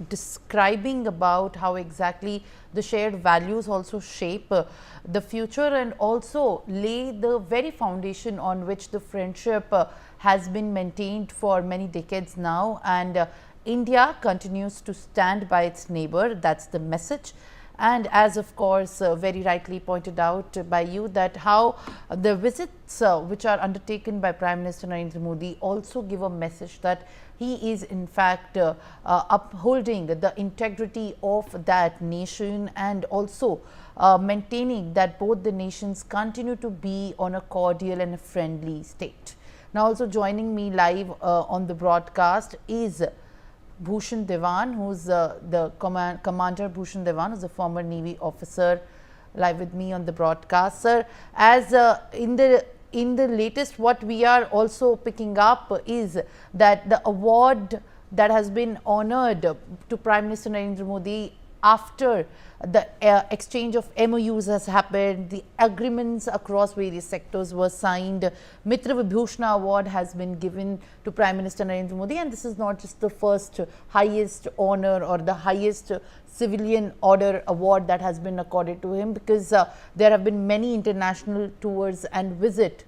describing about how exactly the shared values also shape the future and also lay the very foundation on which the friendship has been maintained for many decades now, and India continues to stand by its neighbor. That's the message. And as of course very rightly pointed out by you, that how the visits which are undertaken by Prime Minister Narendra Modi also give a message that he is in fact upholding the integrity of that nation, and also maintaining that both the nations continue to be on a cordial and a friendly state. Now also joining me live on the broadcast is Bhushan Diwan, who's the Commander Bhushan Diwan, who's a former Navy officer, live with me on the broadcast. Sir, as in the latest, what we are also picking up is that the award that has been honored to Prime Minister Narendra Modi after the exchange of MoUs has happened, the agreements across various sectors were signed. Mitra Vibhushna Award has been given to Prime Minister Narendra Modi, and this is not just the first highest honor or the highest civilian order award that has been accorded to him, because there have been many international tours and visits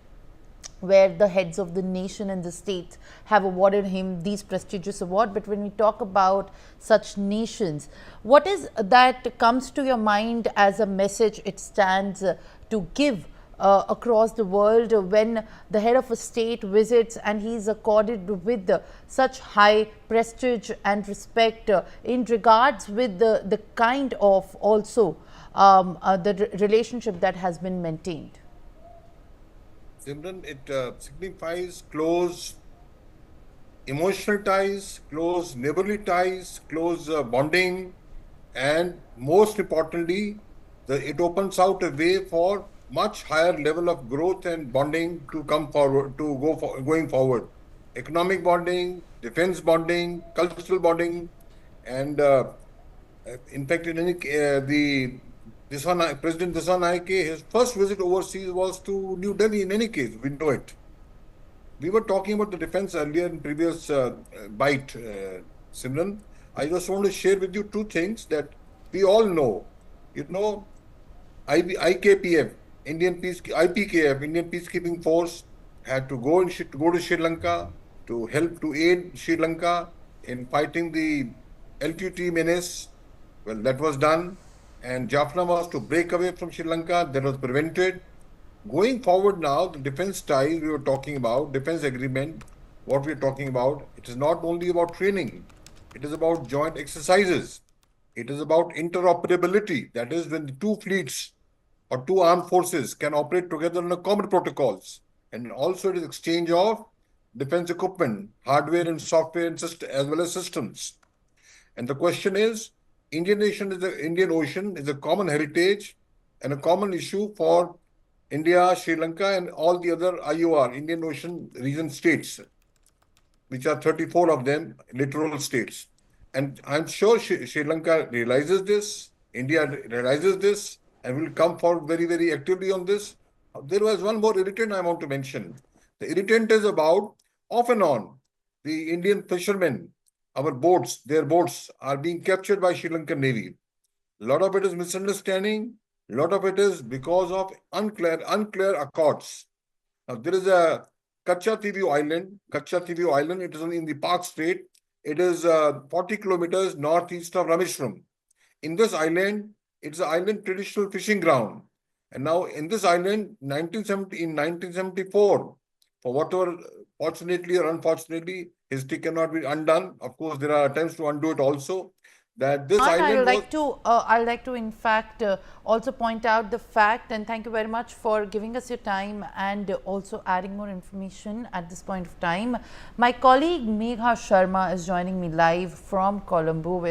where the heads of the nation and the states have awarded him these prestigious awards. But when we talk about such nations, what is that comes to your mind as a message it stands to give across the world when the head of a state visits and he is accorded with such high prestige and respect in regards with the kind of also the relationship that has been maintained? Simran, it signifies close emotional ties, close neighborly ties, close bonding, and most importantly, it opens out a way for much higher level of growth and bonding to come forward, going forward. Economic bonding, defense bonding, cultural bonding, and in fact, in any President Dissanayake, his first visit overseas was to New Delhi. In any case, we know it. We were talking about the defense earlier in previous bite, Simran. I just want to share with you two things that we all know. You know, IKPF, IPKF, Indian Peacekeeping Force, had to go to Sri Lanka to help to aid Sri Lanka in fighting the LTT menace. Well, that was done. And Jaffna was to break away from Sri Lanka. That was prevented. Going forward now, the defense ties we were talking about, defense agreement, what we're talking about, it is not only about training. It is about joint exercises. It is about interoperability. That is when the two fleets or two armed forces can operate together on common protocols. And also it is exchange of defense equipment, hardware and software, and as well as systems. And the question is, Indian Ocean is a common heritage and a common issue for India, Sri Lanka, and all the other IOR, Indian Ocean region states, which are 34 of them, littoral states. And I'm sure Sri Lanka realizes this, India realizes this, and will come forward very, very actively on this. There was one more irritant I want to mention. The irritant is about, off and on, the Indian fishermen, our boats, their boats are being captured by Sri Lankan Navy. A lot of it is misunderstanding. A lot of it is because of unclear accords. Now, there is a Kachativu Island. It is in the Park Strait. It is 40 kilometers northeast of Rameshwaram. In this island, it's an island traditional fishing ground. And now in this island, in 1974, for whatever, fortunately or unfortunately, history cannot be undone. Of course, there are attempts to undo it also. That this island I'd like to in fact also point out the fact, and thank you very much for giving us your time and also adding more information at this point of time. My colleague Megha Sharma is joining me live from Colombo, where